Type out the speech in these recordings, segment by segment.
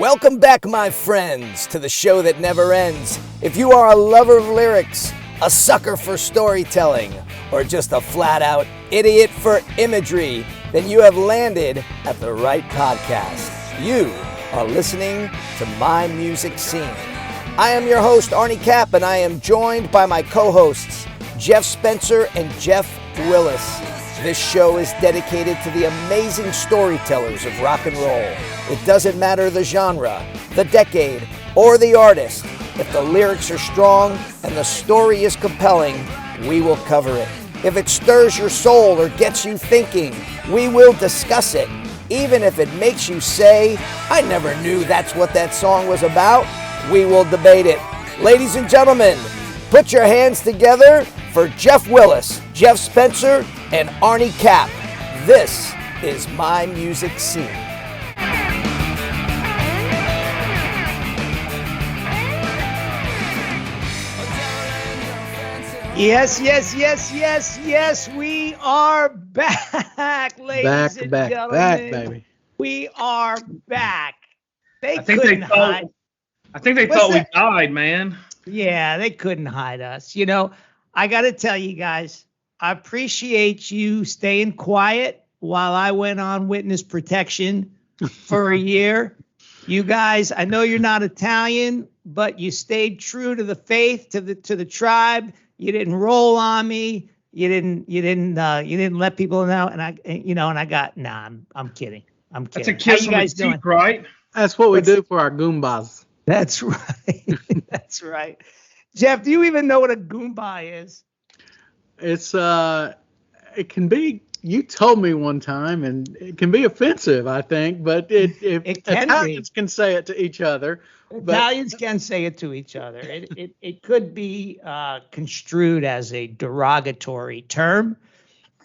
Welcome back, my friends, to the show that never ends. If you are a lover of lyrics, a sucker for storytelling, or just a flat-out idiot for imagery, then you have landed at the right podcast. You are listening to My Music Scene. I am your host, ArnieCAP, and I am joined by my co-hosts, Jeff Spencer and Jeff Willis. This show is dedicated to the amazing storytellers of rock and roll. It doesn't matter the genre, the decade, or the artist. If the lyrics are strong and the story is compelling, we will cover it. If it stirs your soul or gets you thinking, we will discuss it. Even if it makes you say, I never knew that's what that song was about, we will debate it. Ladies and gentlemen, put your hands together for Jeff Willis, Jeff Spencer, and ArnieCAP. This is My Music Scene. Yes, we are back, ladies and gentlemen. Back, baby. We are back. I think they thought we died, man. Yeah, they couldn't hide us. You know, I got to tell you guys, I appreciate you staying quiet while I went on witness protection for a year. You guys, I know you're not Italian, but you stayed true to the faith, to the tribe. You didn't roll on me. You didn't let people know. And I'm kidding. That's a kiss on the cheek, right? That's what we do for our Goombas. That's right. That's right. Jeff, do you even know what a Goomba is? It's it can be. You told me one time, and it can be offensive, I think. But Italians can say it to each other. Italians can say it to each other. It could be construed as a derogatory term.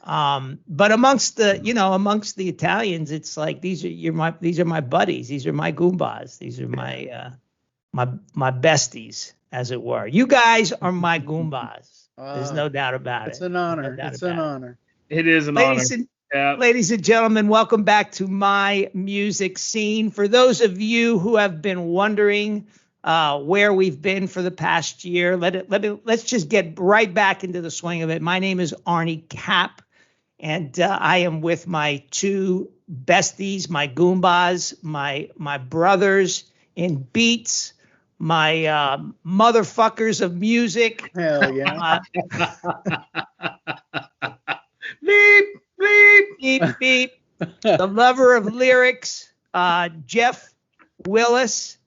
But amongst the Italians, it's like these are my buddies. These are my Goombas. These are my besties, as it were. You guys are my Goombas. There's no doubt about it. It's an honor. It's an honor. It is an honor. Ladies and gentlemen, welcome back to My Music Scene. For those of you who have been wondering where we've been for the past year, let's just get right back into the swing of it. My name is ArnieCAP, and I am with my two besties, my Goombas, my brothers in beats, my motherfuckers of music. Hell yeah. Beep, beep. Beep, beep. The lover of lyrics, Jeff Willis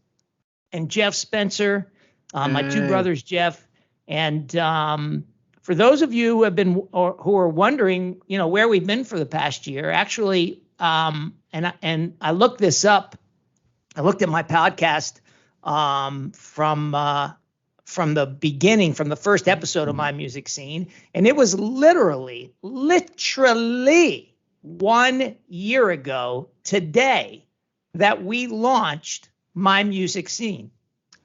and Jeff Spencer, my two brothers, Jeff. And for those of you who have been who are wondering, where we've been for the past year, actually, and I looked this up. I looked at my podcast from the beginning, from the first episode of My Music Scene, and it was literally 1 year ago today that we launched My Music Scene.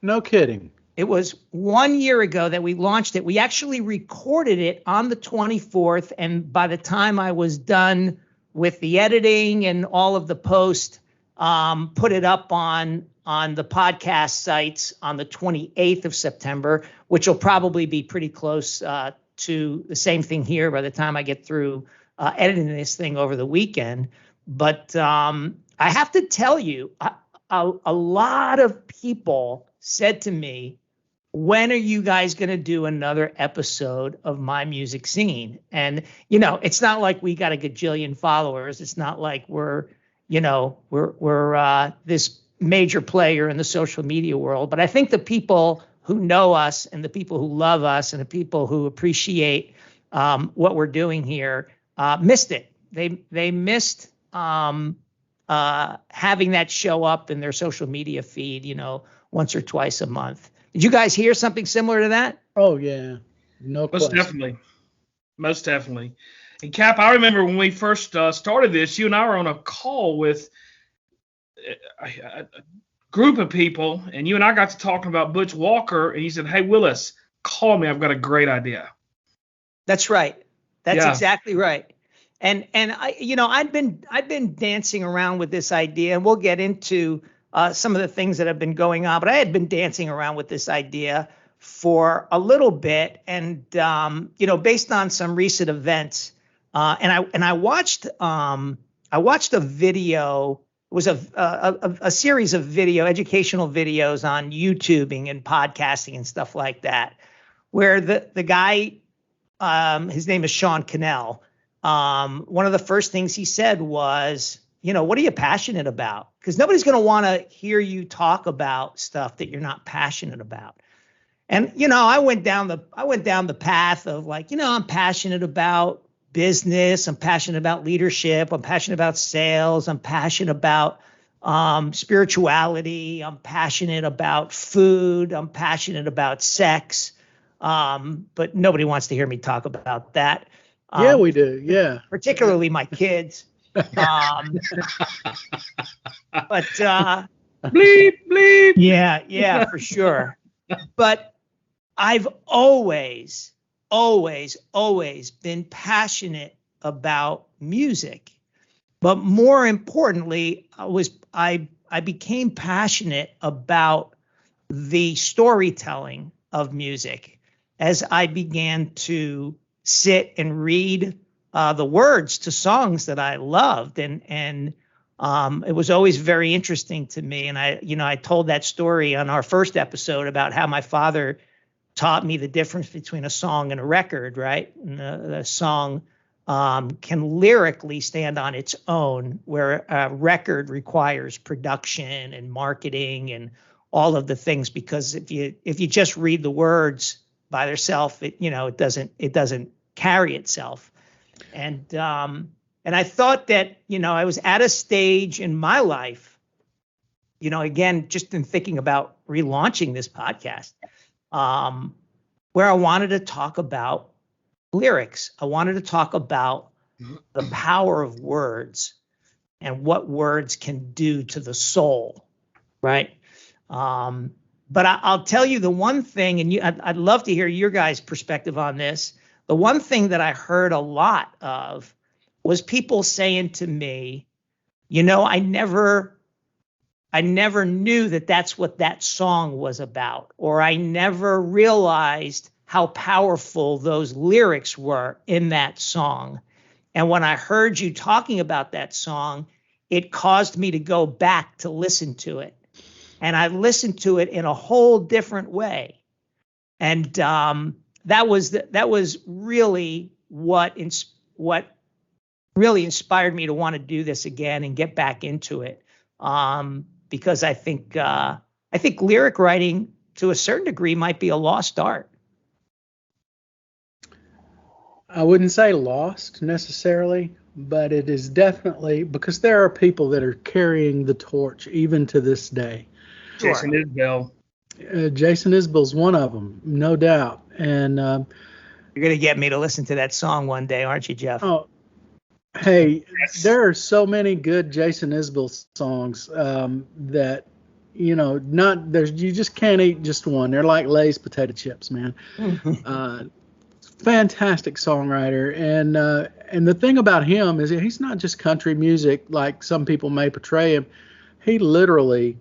No kidding. It was 1 year ago that we launched it. We actually recorded it on the 24th, and by the time I was done with the editing and all of the post, put it up on the podcast sites on the 28th of September, which will probably be pretty close to the same thing here by the time I get through editing this thing over the weekend. But I have to tell you, a lot of people said to me, when are you guys going to do another episode of My Music Scene? And, it's not like we got a gajillion followers. It's not like we're this major player in the social media world. But I think the people who know us and the people who love us and the people who appreciate what we're doing here missed it. They missed having that show up in their social media feed, once or twice a month. Did you guys hear something similar to that? Oh, yeah. No question. Most definitely. And Cap, I remember when we first started this, you and I were on a call with a group of people, and you and I got to talking about Butch Walker, and he said, "Hey, Willis, call me. I've got a great idea." That's right. That's exactly right. And I, I've been dancing around with this idea, and we'll get into some of the things that have been going on. But I had been dancing around with this idea for a little bit, and based on some recent events, and I watched a video. It was a series of educational videos on YouTubing and podcasting and stuff like that, where the guy, his name is Sean Cannell. One of the first things he said was, what are you passionate about? Because nobody's going to want to hear you talk about stuff that you're not passionate about. And, I went down the path of like, I'm passionate about business. I'm passionate about leadership. I'm passionate about sales. I'm passionate about spirituality. I'm passionate about food. I'm passionate about sex. But nobody wants to hear me talk about that. Yeah, we do. Yeah. Particularly my kids. But bleep, bleep. Yeah, for sure. But I've always been passionate about music. But more importantly, I became passionate about the storytelling of music as I began to sit and read the words to songs that I loved, and it was always very interesting to me. And I told that story on our first episode about how my father taught me the difference between a song and a record, right? And the song can lyrically stand on its own, where a record requires production and marketing and all of the things. Because if you just read the words by themselves, it doesn't carry itself. And I thought that I was at a stage in my life, again, just in thinking about relaunching this podcast, where I wanted to talk about lyrics. I wanted to talk about the power of words and what words can do to the soul, right? But I'll tell you the one thing, and I'd love to hear your guys' perspective on this. The one thing that I heard a lot of was people saying to me, I never knew that that's what that song was about, or I never realized how powerful those lyrics were in that song. And when I heard you talking about that song, it caused me to go back to listen to it. And I listened to it in a whole different way. And that was really what really inspired me to want to do this again and get back into it. Because I think lyric writing to a certain degree might be a lost art. I wouldn't say lost necessarily, but it is definitely, because there are people that are carrying the torch even to this day. Jason Isbell. Jason Isbell's one of them, no doubt. And you're gonna get me to listen to that song one day, aren't you, Jeff? Oh, hey, yes. There are so many good Jason Isbell songs that you just can't eat just one. They're like Lay's potato chips, man. Fantastic songwriter, and the thing about him is he's not just country music like some people may portray him. He literally,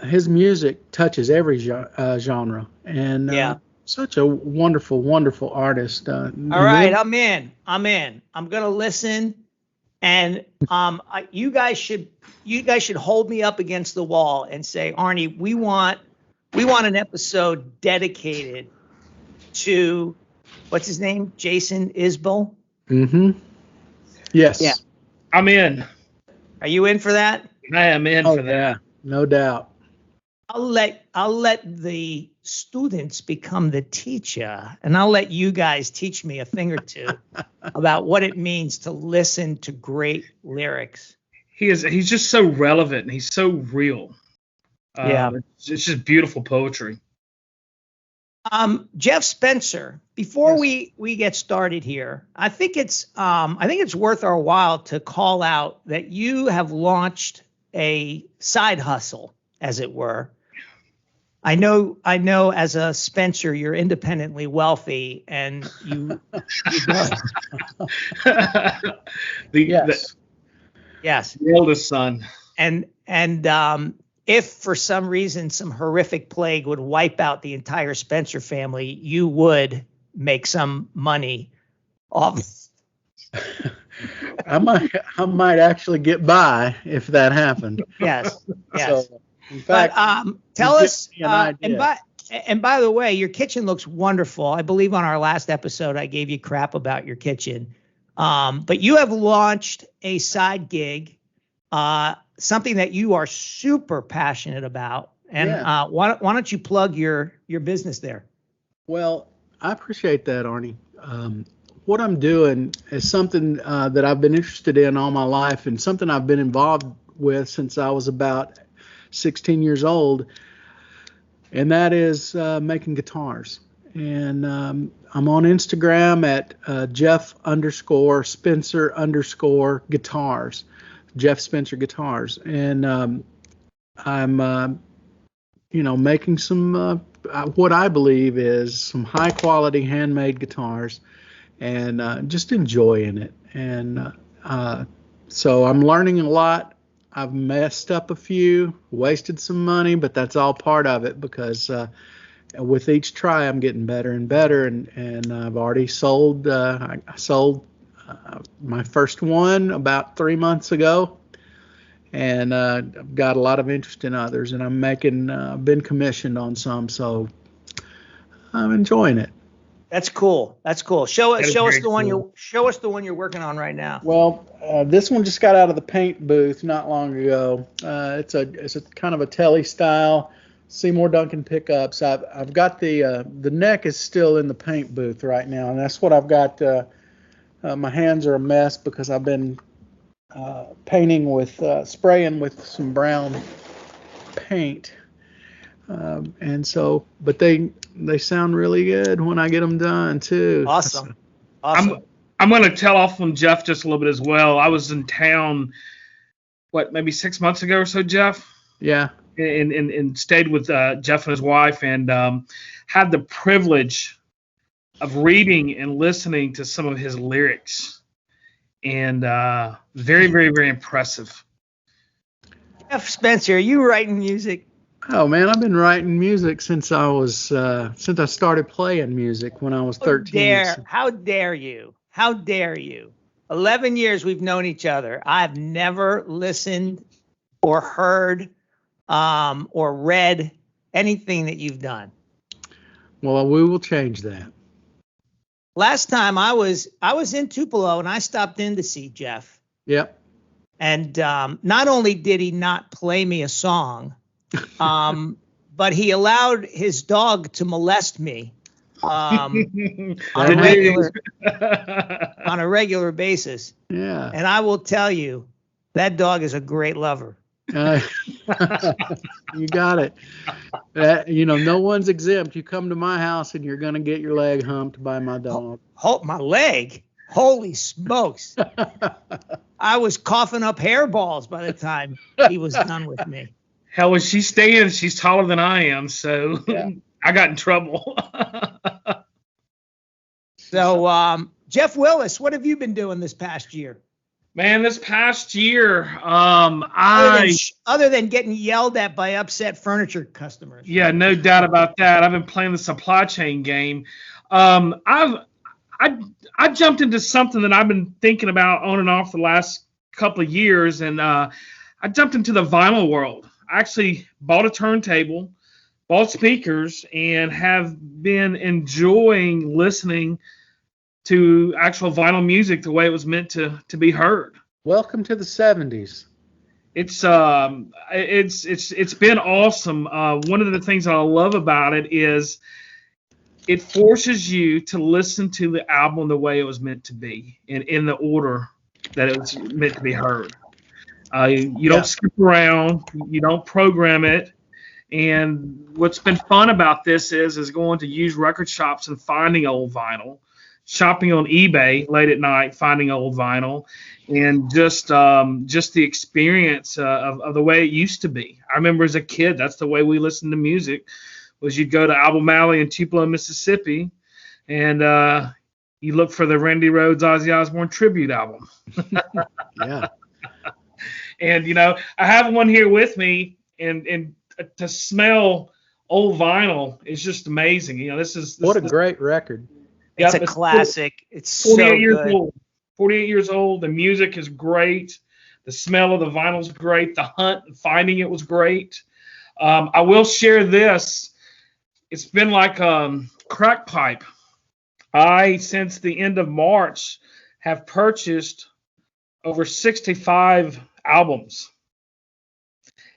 his music touches every genre, and such a wonderful, wonderful artist. All right, I'm in. I'm gonna listen, and you guys should hold me up against the wall and say, Arnie, we want an episode dedicated to, what's his name? Jason Isbell? Mm-hmm. Yes. Yeah. I'm in. Are you in for that? I am in for that. Yeah, no doubt. I'll let the students become the teacher, and I'll let you guys teach me a thing or two about what it means to listen to great lyrics. He's just so relevant, and he's so real. It's just beautiful poetry. Jeff Spencer, before we get started here, I think it's worth our while to call out that you have launched a side hustle, as it were. I know as a Spencer, you're independently wealthy, and you yes. Yes. The eldest son. if for some reason some horrific plague would wipe out the entire Spencer family, you would make some money off. I might actually get by if that happened. Yes. So, in fact, but tell us, an idea. and by the way, your kitchen looks wonderful. I believe on our last episode I gave you crap about your kitchen, but you have launched a side gig, something that you are super passionate about. And why don't you plug your business there? Well, I appreciate that, Arnie. What I'm doing is something that I've been interested in all my life, and something I've been involved with since I was about 16 years old, and that is making guitars. And I'm on Instagram at Jeff_Spencer_guitars, Jeff Spencer Guitars, and I'm making some what I believe is some high quality handmade guitars, and just enjoying it. And so I'm learning a lot. I've messed up a few, wasted some money, but that's all part of it, because with each try I'm getting better and better. And I've already sold. I sold my first one about 3 months ago, and I've got a lot of interest in others. And I'm been commissioned on some, so I'm enjoying it. That's cool. Show us the one you're working on right now. Well, this one just got out of the paint booth not long ago. It's a kind of a telly style Seymour Duncan pickups. I've got the neck is still in the paint booth right now, and that's what I've got. My hands are a mess because I've been painting with spraying with some brown paint. And so, but they sound really good when I get them done too. Awesome. I'm going to tell off on Jeff just a little bit as well. I was in town, maybe 6 months ago or so, Jeff? Yeah. And stayed with Jeff and his wife, and had the privilege of reading and listening to some of his lyrics, and very, very, very impressive. Jeff Spencer, are you writing music? Oh man, I've been writing music since I started playing music when I was 13. How dare you? 11 years we've known each other. I've never listened or heard or read anything that you've done. Well, we will change that. Last time I was in Tupelo, and I stopped in to see Jeff. Yep. And not only did he not play me a song, but he allowed his dog to molest me on a regular basis. Yeah. And I will tell you, that dog is a great lover. You got it. No one's exempt. You come to my house and you're going to get your leg humped by my dog. My leg? Holy smokes. I was coughing up hairballs by the time he was done with me. Hell, when she stands, she's taller than I am, so yeah. I got in trouble. So, Jeff Willis, what have you been doing this past year? Man, this past year, other than getting yelled at by upset furniture customers. Yeah, no doubt about that. I've been playing the supply chain game. I jumped into something that I've been thinking about on and off the last couple of years, and I jumped into the vinyl world. I actually bought a turntable, bought speakers, and have been enjoying listening to actual vinyl music the way it was meant to be heard. Welcome to the 70s. It's been awesome. One of the things that I love about it is it forces you to listen to the album the way it was meant to be, and in the order that it was meant to be heard. You don't skip around, you don't program it. And what's been fun about this is going to used record shops and finding old vinyl, shopping on eBay late at night, finding old vinyl, and just the experience of the way it used to be. I remember as a kid, that's the way we listened to music, was you'd go to Album Alley in Tupelo, Mississippi, and you look for the Randy Rhoads Ozzy Osbourne tribute album. Yeah. And I have one here with me, and to smell old vinyl is just amazing. What a great record. It's a classic. It's 48 so years good. old. 48 years old. The music is great. The smell of the vinyl is great. The hunt, finding it was great. I will share this. It's been like crack pipe. I, since the end of March, have purchased over 65 albums,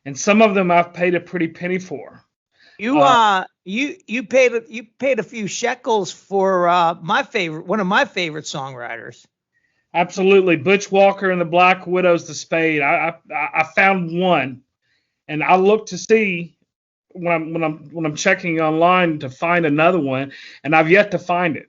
and some of them I've paid a pretty penny for. You paid a few shekels for one of my favorite songwriters. Absolutely, Butch Walker and the Black Widows, the Spade. I found one, and I look to see when I'm checking online to find another one, and I've yet to find it.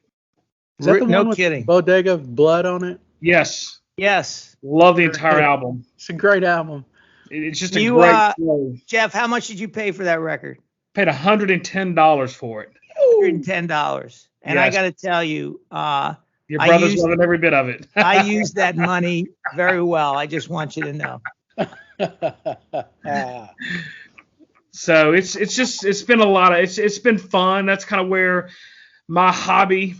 Is that the No one with kidding. Bodega of Blood on it? Yes. Yes. Love the entire album. It's a great album. It's just a great flow. Jeff, how much did you pay for that record? Paid $110 for it. $110. And I got to tell you, your brother's loving every bit of it. I used that money very well. I just want you to know. So it's been a lot of it's been fun. That's kind of where my hobby.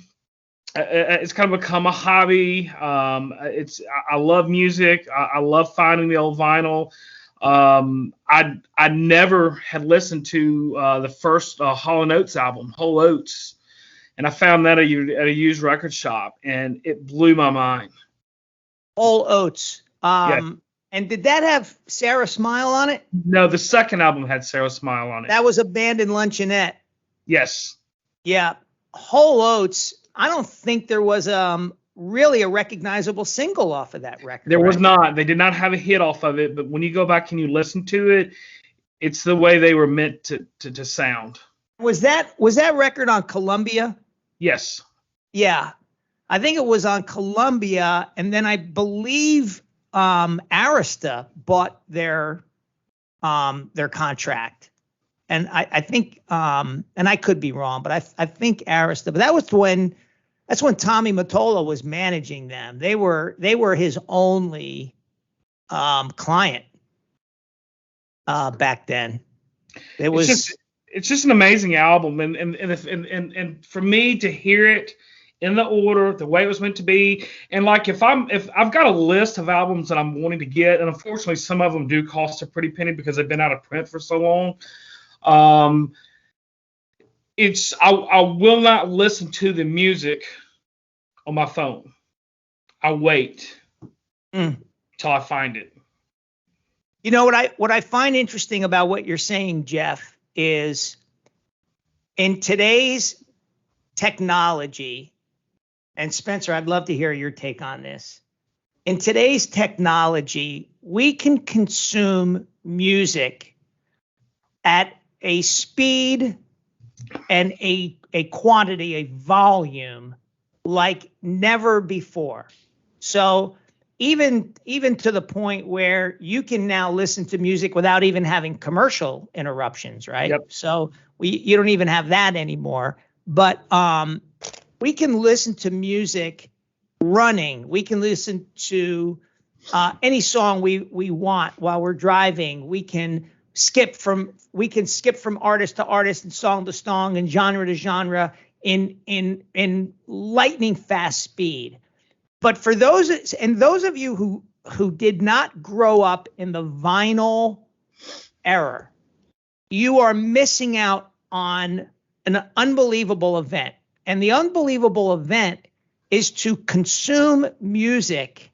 It's kind of become a hobby. I love music. I love finding the old vinyl. I never had listened to the first Hall & Oates album, Whole Oates, and I found that at a used record shop, and it blew my mind. Whole Oates. Yes. And did that have Sarah Smile on it? No, the second album had Sarah Smile on it. That was Abandoned Luncheonette. Yes. Yeah. Whole Oates. I don't think there was really a recognizable single off of that record. There was not. They did not have a hit off of it, but when you go back and you listen to it, it's the way they were meant to sound. Was that record on Columbia? Yes. Yeah. I think it was on Columbia, and then I believe Arista bought their contract. And I think, and I could be wrong, but I think Arista, but that's when Tommy Mottola was managing them. They were his only client back then. It's just an amazing album, and for me to hear it in the order, the way it was meant to be, and like if I've got a list of albums that I'm wanting to get, and unfortunately some of them do cost a pretty penny because they've been out of print for so long. I will not listen to the music on my phone. I wait till I find it. You know what I find interesting about what you're saying, Jeff, is in today's technology, and Spencer, I'd love to hear your take on this. In today's technology, we can consume music at a speed and a quantity, a volume like never before. So even to the point where you can now listen to music without even having commercial interruptions, right? Yep. So you don't even have that anymore. But we can listen to music running. We can listen to any song we want while we're driving. We can skip from artist to artist and song to song and genre to genre in lightning fast speed. But for those of you who did not grow up in the vinyl era, you are missing out on an unbelievable event. And the unbelievable event is to consume music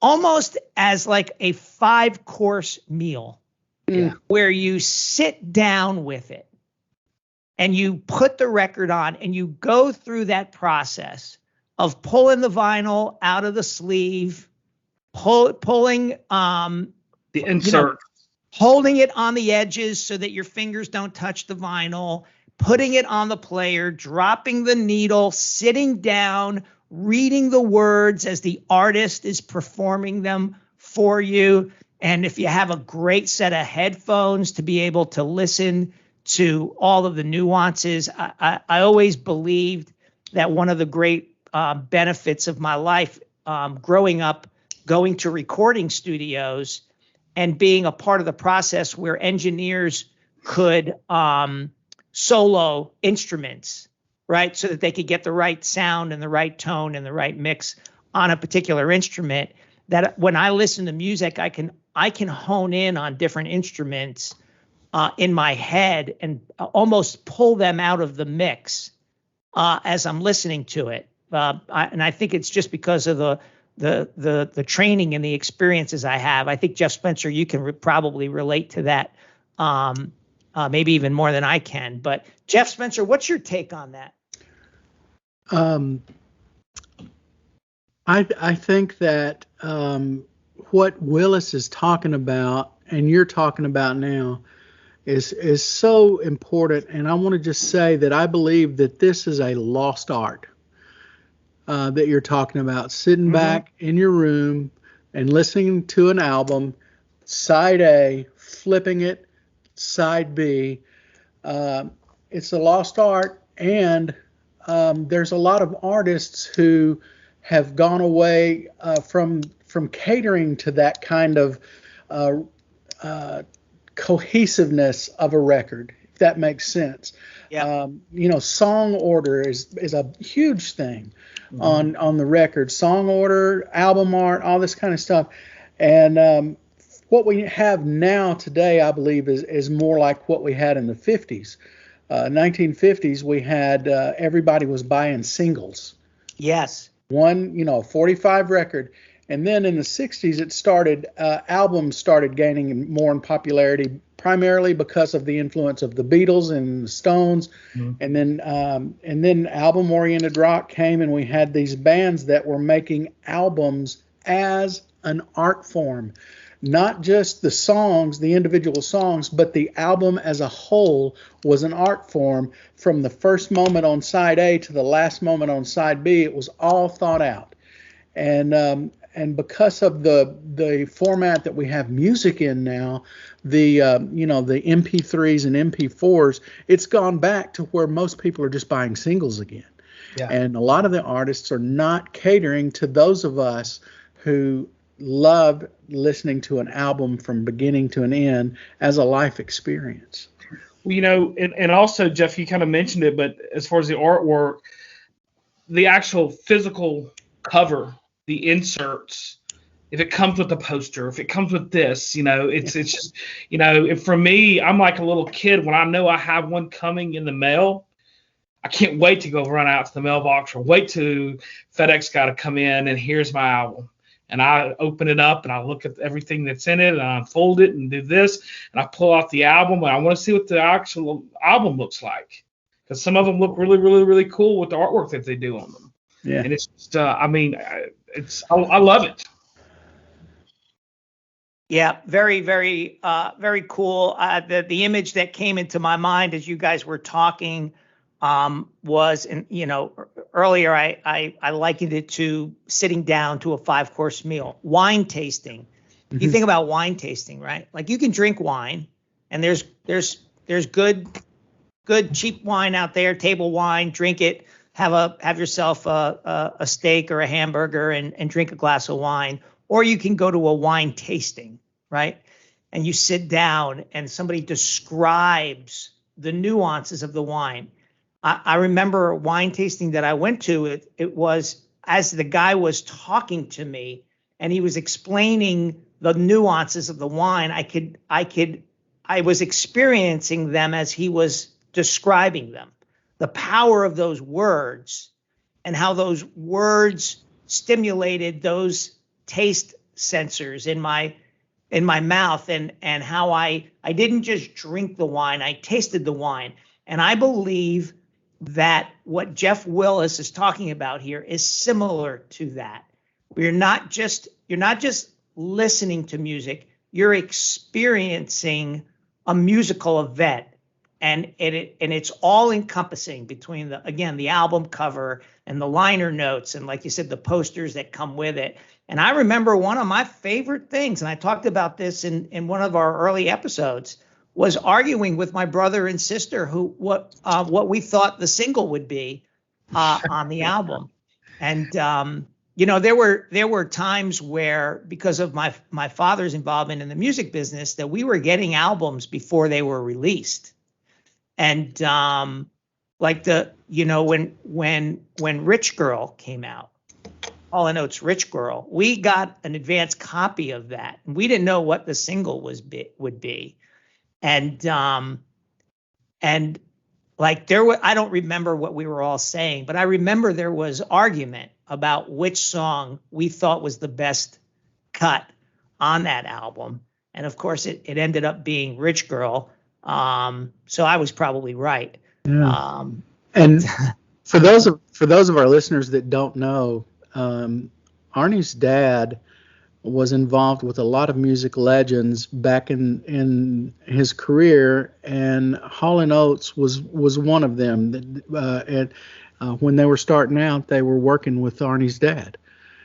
almost as like a 5-course meal. Yeah. Where you sit down with it and you put the record on and you go through that process of pulling the vinyl out of the sleeve, pulling the insert, holding it on the edges so that your fingers don't touch the vinyl, putting it on the player, dropping the needle, sitting down, reading the words as the artist is performing them for you. And if you have a great set of headphones to be able to listen to all of the nuances, I always believed that one of the great benefits of my life growing up going to recording studios and being a part of the process where engineers could solo instruments, right? So that they could get the right sound and the right tone and the right mix on a particular instrument. That when I listen to music, I can hone in on different instruments in my head and almost pull them out of the mix as I'm listening to it. And I think it's just because of the training and the experiences I have. I think, Jeff Spencer, you can probably relate to that maybe even more than I can. But Jeff Spencer, what's your take on that? I think that what Willis is talking about and you're talking about now is so important. And I want to just say that I believe that this is a lost art that you're talking about. Sitting back in your room and listening to an album, side A, flipping it, side B. It's a lost art, and there's a lot of artists who have gone away from catering to that kind of cohesiveness of a record, if that makes sense. Yeah. Song order is a huge thing on the record. Song order, album art, all this kind of stuff. And what we have now today, I believe, is more like what we had in the 50s. 1950s, we had everybody was buying singles. Yes. One, 45 record. And then in the 60s, it started, albums started gaining more in popularity, primarily because of the influence of the Beatles and the Stones. And then album-oriented rock came, and we had these bands that were making albums as an art form. Not just the songs, the individual songs, but the album as a whole was an art form. From the first moment on side A to the last moment on side B, it was all thought out. And because of the format that we have music in now, the MP3s and MP4s, it's gone back to where most people are just buying singles again. Yeah. And a lot of the artists are not catering to those of us who love listening to an album from beginning to an end as a life experience. Well, and also, Jeff, you kind of mentioned it, but as far as the artwork, the actual physical cover, the inserts, if it comes with a poster, if it comes with this, it's just, for me, I'm like a little kid when I know I have one coming in the mail. I can't wait to go run out to the mailbox or wait to FedEx guy to come in and here's my album. And I open it up and I look at everything that's in it and I unfold it and do this and I pull out the album and I want to see what the actual album looks like, because some of them look really, really, really cool with the artwork that they do on them. Yeah. And it's just, I love it. Yeah, very, very, very cool. The image that came into my mind as you guys were talking was, earlier I likened it to sitting down to a 5-course meal, wine tasting. You think about wine tasting, right? Like you can drink wine, and there's good cheap wine out there, table wine. Drink it, have yourself a steak or a hamburger, and drink a glass of wine. Or you can go to a wine tasting, right? And you sit down and somebody describes the nuances of the wine. I remember a wine tasting that I went to. It was as the guy was talking to me and he was explaining the nuances of the wine. I was experiencing them as he was describing them. The power of those words and how those words stimulated those taste sensors in my mouth, and how I didn't just drink the wine, I tasted the wine. And I believe that what Jeff Willis is talking about here is similar to that. You're not just listening to music, you're experiencing a musical event, and it's all encompassing between the album cover and the liner notes, and like you said, the posters that come with it. And I remember one of my favorite things, and I talked about this in one of our early episodes, was arguing with my brother and sister what we thought the single would be on the album. And there were times where, because of my father's involvement in the music business, that we were getting albums before they were released. And like when Rich Girl came out, All I Know It's Rich Girl, we got an advance copy of that, and we didn't know what the single would be. And like I don't remember what we were all saying, but I remember there was argument about which song we thought was the best cut on that album. And of course it ended up being Rich Girl. So I was probably right. Yeah. And for those of our listeners that don't know, Arnie's dad was involved with a lot of music legends back in his career, and Hall & Oates was one of them. And when they were starting out, they were working with Arnie's dad.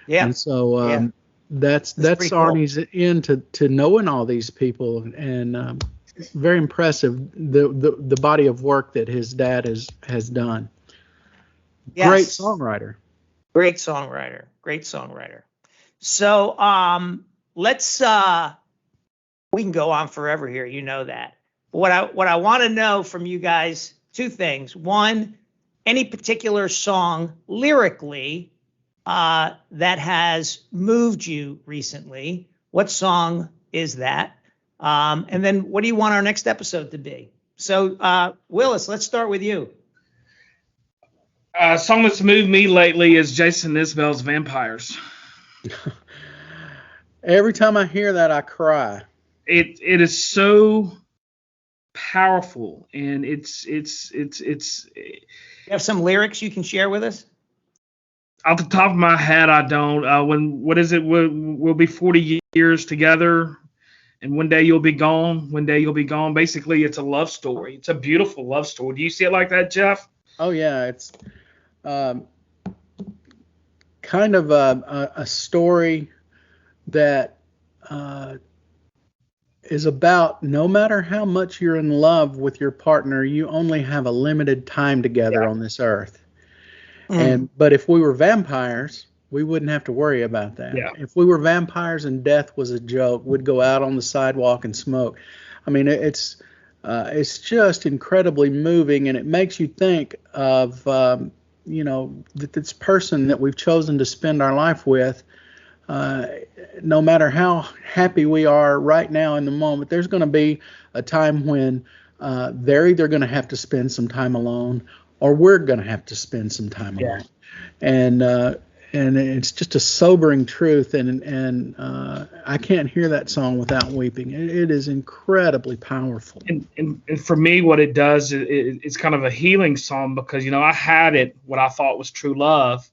Yeah. And so that's Arnie's cool. into knowing all these people, and very impressive the body of work that his dad has done. Yes. Great songwriter. So let's we can go on forever here, you know that. But what I want to know from you guys, two things. One, any particular song lyrically that has moved you recently. What song is that? And then what do you want our next episode to be? So Willis, let's start with you. A song that's moved me lately is Jason Isbell's Vampires. Every time I hear that, I cry. It is so powerful, and it's. You have some lyrics you can share with us? Off the top of my head, I don't. What is it? We'll be 40 years together, and one day you'll be gone. One day you'll be gone. Basically, it's a love story. It's a beautiful love story. Do you see it like that, Jeff? Oh yeah, it's kind of a story that is about, no matter how much you're in love with your partner, you only have a limited time together on this earth. But if we were vampires, we wouldn't have to worry about that. Yeah. If we were vampires and death was a joke, we'd go out on the sidewalk and smoke. I mean, it's just incredibly moving, and it makes you think of that this person that we've chosen to spend our life with. No matter how happy we are right now in the moment, there's going to be a time when they're either going to have to spend some time alone, or we're going to have to spend some time alone. And it's just a sobering truth, and I can't hear that song without weeping. It is incredibly powerful. And for me, what it does, it's kind of a healing song, because I had what I thought was true love,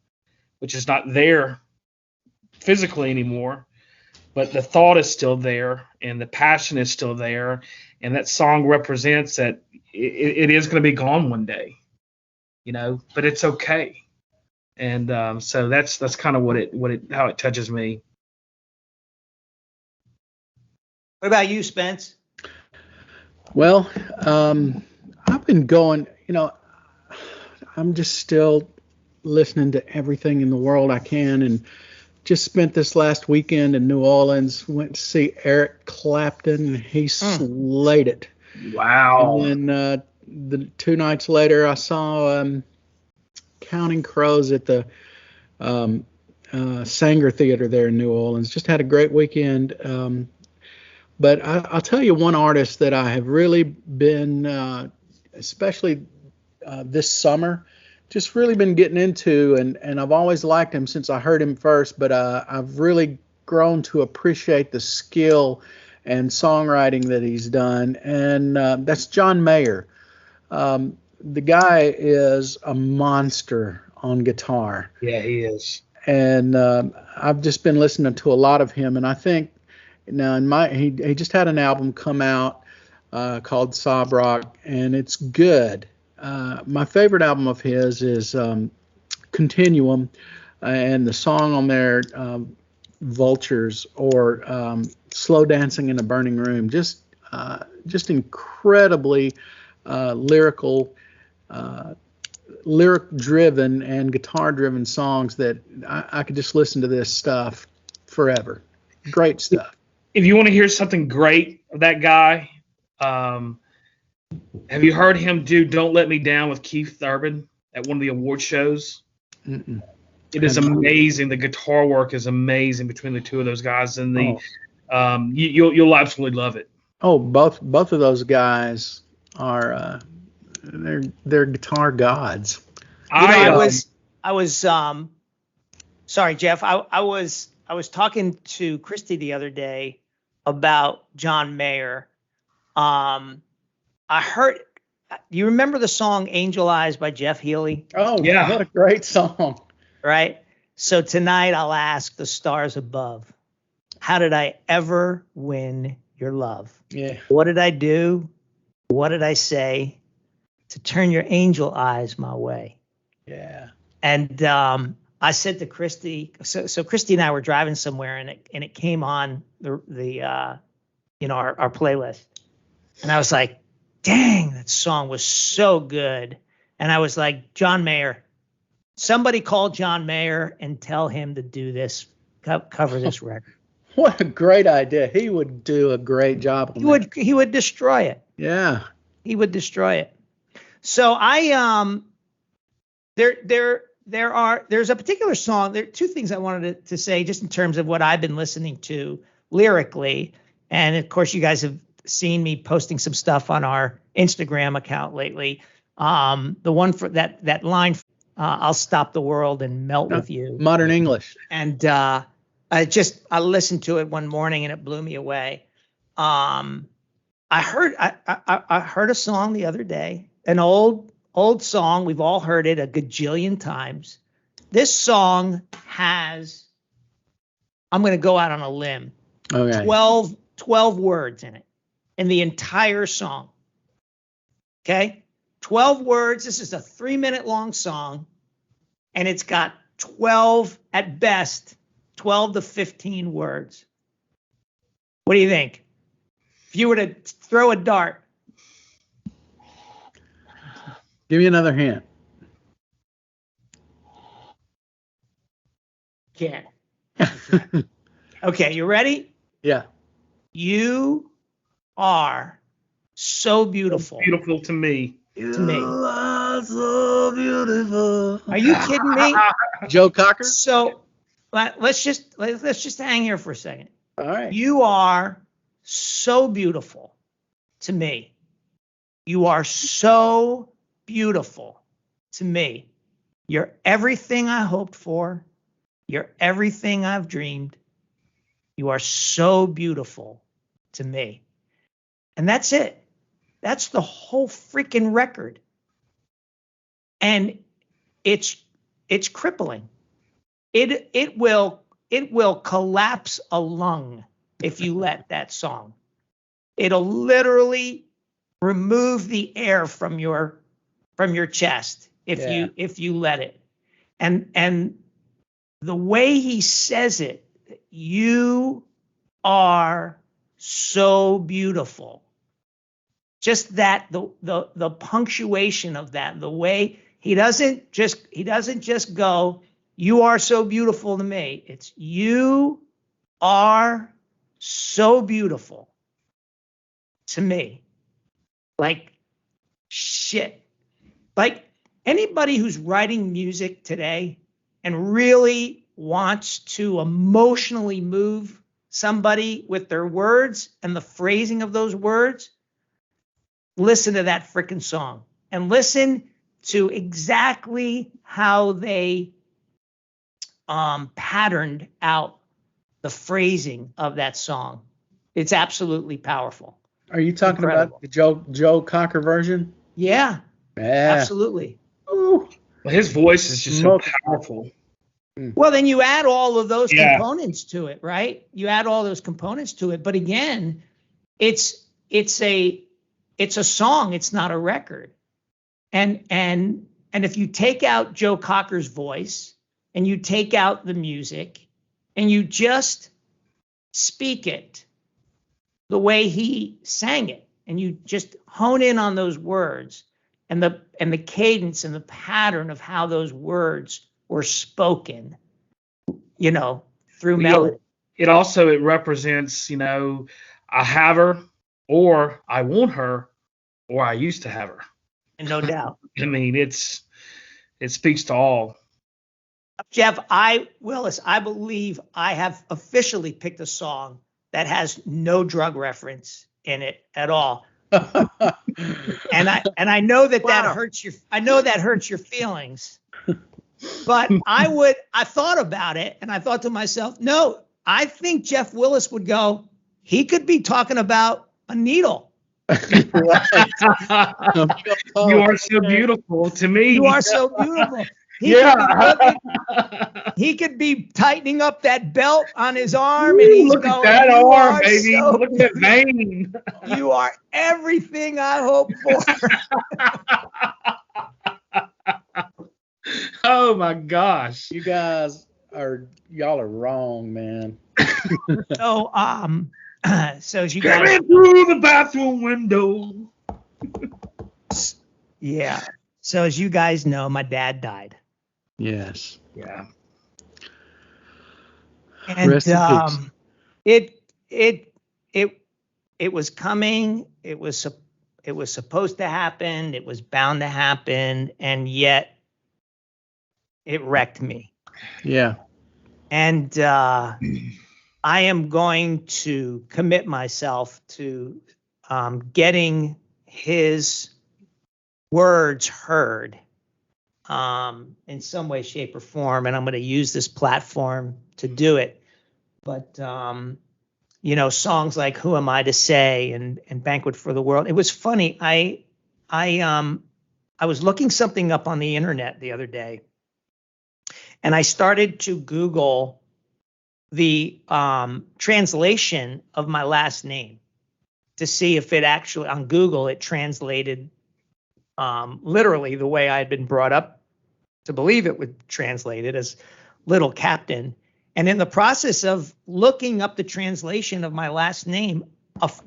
which is not there physically anymore, but the thought is still there, and the passion is still there, and that song represents that it is going to be gone one day, but it's okay. And so that's kind of how it touches me. What about you, Spence? Well, I've been going, I'm just still listening to everything in the world I can, and just spent this last weekend in New Orleans. Went to see Eric Clapton. He slayed it. Wow. And then the 2 nights later, I saw Counting Crows at the Sanger Theater there in New Orleans. Just had a great weekend. But I'll tell you one artist that I have really been, especially this summer, just really been getting into, and I've always liked him since I heard him first, but I've really grown to appreciate the skill and songwriting that he's done, and that's John Mayer. The guy is a monster on guitar. Yeah, he is. And I've just been listening to a lot of him, and I think now he just had an album come out called Sob Rock, and it's good. My favorite album of his is Continuum, and the song on there, Vultures, or Slow Dancing in a Burning Room. Just incredibly lyrical lyric driven and guitar driven songs that I could just listen to this stuff forever. Great stuff. If you want to hear something great of that guy, have you heard him do "Don't Let Me Down" with Keith Urban at one of the award shows? Mm-mm. It is amazing. The guitar work is amazing between the two of those guys, and you'll absolutely love it. Oh, both of those guys are they're guitar gods. I was sorry, Jeff. I was talking to Christy the other day about John Mayer. I heard. Do you remember the song "Angel Eyes" by Jeff Healey? Oh, yeah, what a great song! Right. So tonight I'll ask the stars above, how did I ever win your love? Yeah. What did I do? What did I say to turn your angel eyes my way? Yeah. And I said to Christy, so Christy and I were driving somewhere, and it came on the our playlist, and I was like, dang, that song was so good. And I was like, John Mayer, somebody call John Mayer and tell him to do this, cover this record. What a great idea. He would do a great job. He would destroy it. Yeah. He would destroy it. So there's a particular song. There are two things I wanted to say just in terms of what I've been listening to lyrically. And of course, you guys have seen me posting some stuff on our Instagram account lately. The one for that line, I'll stop the world and melt with you. Modern English. And I listened to it one morning and it blew me away. I heard a song the other day, an old song. We've all heard it a gajillion times. This song has, I'm going to go out on a limb. Okay. 12 words in it, in the entire song. Okay? 12 words. This is a 3-minute long song, and it's got 12, at best, 12 to 15 words. What do you think? If you were to throw a dart. Give me another hint. Can't. Okay, you ready? Yeah. You are so beautiful. Beautiful to me. To me. You are so beautiful. Are you kidding me? Joe Cocker? So let's just hang here for a second. All right. You are so beautiful to me. You are so beautiful to me. You're everything I hoped for. You're everything I've dreamed. You are so beautiful to me. And that's it. That's the whole freaking record. And it's crippling. It will collapse a lung if you let that song. It'll literally remove the air from your chest if you let it. And the way he says it, you are so beautiful. Just that the punctuation of that, the way he doesn't just go, you are so beautiful to me. It's you are so beautiful to me. Like shit. Like anybody who's writing music today and really wants to emotionally move somebody with their words and the phrasing of those words, listen to that frickin' song and listen to exactly how they patterned out the phrasing of that song. It's absolutely powerful. Are you talking about the Joe Cocker version? Yeah. Absolutely. Ooh. Well, his voice is just so powerful. Well, then you add all of those components to it, right? You add all those components to it. But again, it's a song. It's not a record. And if you take out Joe Cocker's voice and you take out the music and you just speak it the way he sang it and you just hone in on those words and the cadence and the pattern of how those words were spoken, through melody. It represents, I have her, or I want her, or I used to have her. And no doubt. I mean, it speaks to all. Jeff, Willis, I believe I have officially picked a song that has no drug reference in it at all. and I know that that hurts your feelings. But I thought about it, and I thought to myself, no, I think Jeff Willis would go, he could be talking about a needle. You are so beautiful to me. You are so beautiful. He could be tightening up that belt on his arm, and he's look going, at that arm, baby. Look at that vein. You are everything I hope for. Oh my gosh. Y'all are wrong, man. So as you Get guys in through the bathroom window. Yeah. So as you guys know, my dad died. Yes. Yeah. And Rest in peace. it was coming. It was supposed to happen. It was bound to happen, and yet it wrecked me. Yeah. And I am going to commit myself to getting his words heard in some way, shape, or form. And I'm going to use this platform to do it. But, songs like Who Am I to Say and Banquet for the World. It was funny. I was looking something up on the internet the other day, and I started to Google the translation of my last name to see if it actually, on Google, it translated literally the way I had been brought up to believe it would translate it, as Little Captain. And in the process of looking up the translation of my last name,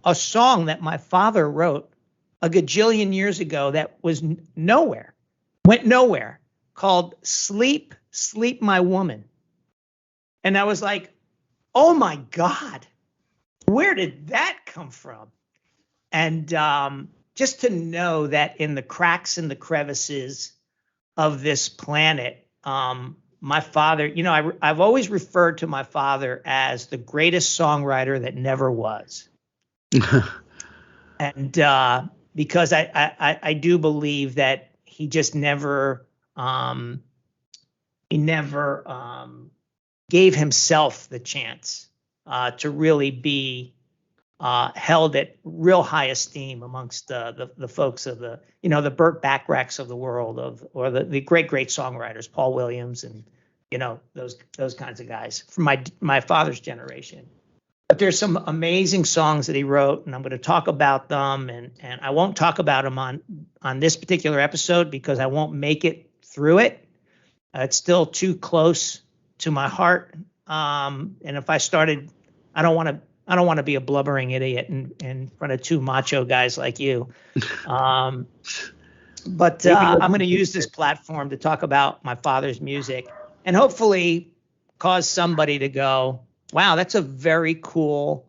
a song that my father wrote a gajillion years ago that was went nowhere, called Sleep, Sleep, My Woman. And I was like, oh my God, where did that come from? And just to know that in the cracks and the crevices of this planet, my father, I've always referred to my father as the greatest songwriter that never was. And because I do believe that he just never gave himself the chance to really be held at real high esteem amongst the folks of the Burt Bacharachs of the world, or the great songwriters, Paul Williams and those kinds of guys from my father's generation. But there's some amazing songs that he wrote, and I'm going to talk about them, and I won't talk about them on this particular episode because I won't make it through it. It's still too close to my heart, and if I started, I don't want to be a blubbering idiot in front of two macho guys like you. But I'm going to use this platform to talk about my father's music and hopefully cause somebody to go, wow, that's a very cool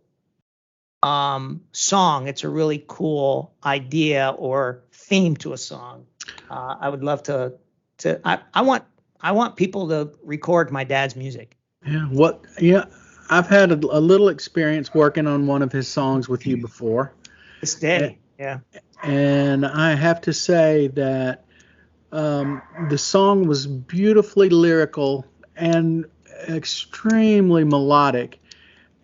song. It's a really cool idea or theme to a song. I would love to I want people to record my dad's music. Yeah. I've had a little experience working on one of his songs with you before. This day, yeah. And I have to say that the song was beautifully lyrical and extremely melodic,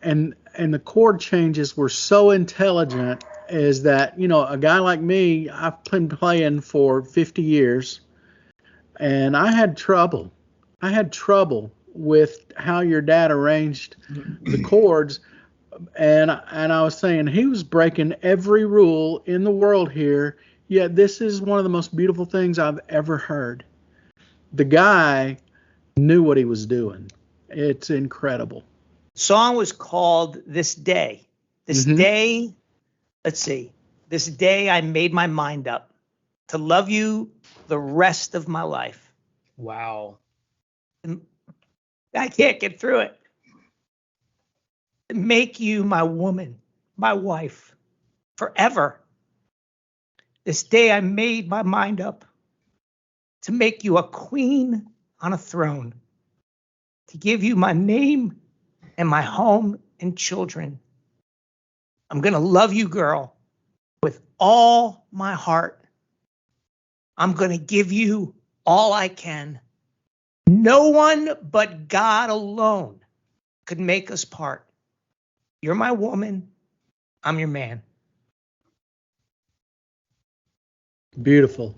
and the chord changes were so intelligent. Is that a guy like me, I've been playing for 50 years, and I had trouble with how your dad arranged the chords, and I was saying he was breaking every rule in the world here, yet this is one of the most beautiful things I've ever heard. The guy knew what he was doing. It's incredible. Song was called This Day. This day, let's see. This day I made my mind up to love you the rest of my life. Wow. And I can't get through it. To make you my woman, my wife, forever. This day I made my mind up to make you a queen on a throne, to give you my name and my home and children. I'm going to love you, girl, with all my heart. I'm going to give you all I can. No one but God alone could make us part. You're my woman. I'm your man. Beautiful.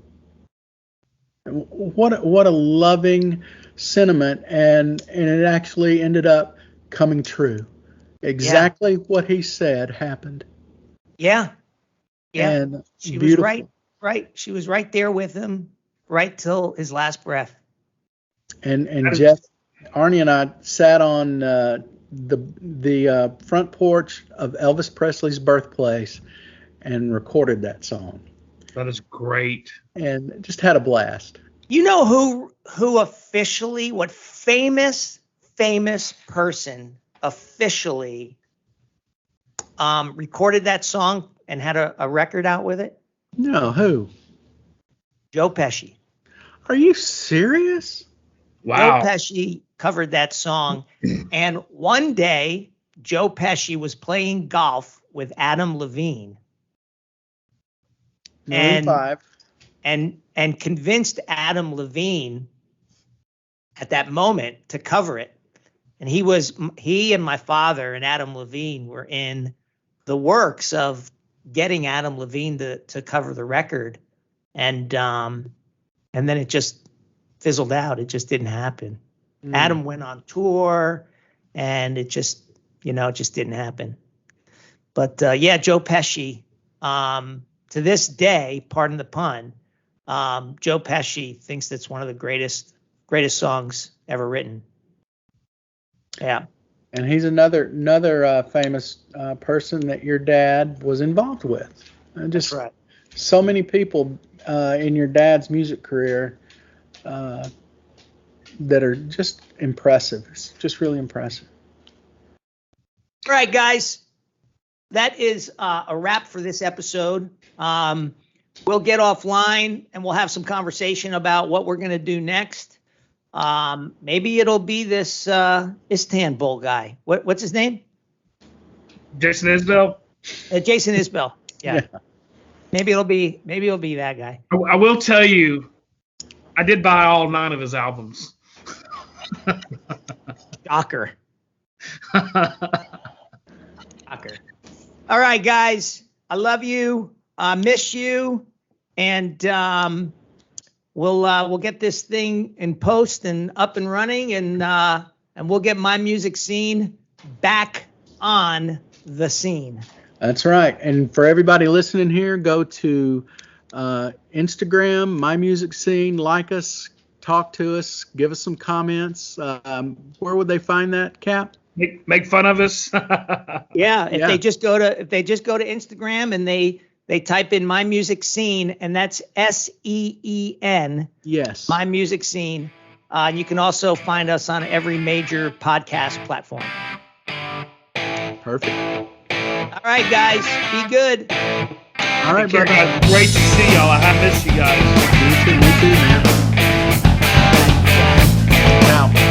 What a loving sentiment, and it actually ended up coming true. Exactly what he said happened. Yeah. And she beautiful. was right. She was right there with him, right till his last breath. And Jeff, Arnie and I sat on the front porch of Elvis Presley's birthplace and recorded that song. That is great. And just had a blast. You know who officially, what famous person officially recorded that song and had a record out with it? No, who? Joe Pesci. Are you serious? Wow. Joe Pesci covered that song. And one day, Joe Pesci was playing golf with Adam Levine. And convinced Adam Levine at that moment to cover it. And he and my father and Adam Levine were in the works of getting Adam Levine to cover the record. And then it just fizzled out. It just didn't happen. Adam went on tour and it just didn't happen. But Joe Pesci, to this day, pardon the pun, Joe Pesci thinks that's one of the greatest songs ever written. Yeah. And he's another famous person that your dad was involved with. And just That's right. So many people in your dad's music career that are just impressive. It's just really impressive. All right, guys. That is a wrap for this episode. We'll get offline and we'll have some conversation about what we're going to do next. Maybe it'll be this Istanbul guy. What's his name? Jason Isbell. Jason Isbell. Yeah. Maybe it'll be that guy. I will tell you, I did buy all 9 of his albums. Shocker. All right, guys. I love you. I miss you. And we'll get this thing in post and up and running, and we'll get My Music Scene back on the scene. That's right. And for everybody listening here, go to Instagram, My Music Scene, like us, talk to us, give us some comments. Where would they find that, Cap? Make fun of us. If they just go to Instagram and they type in My Music Scene, and that's SEEN. Yes. My Music Scene. And you can also find us on every major podcast platform. Perfect. All right, guys. Be good. All right, Take care, brother. guys. Great to see y'all. I have missed you guys. Me too, man. Now.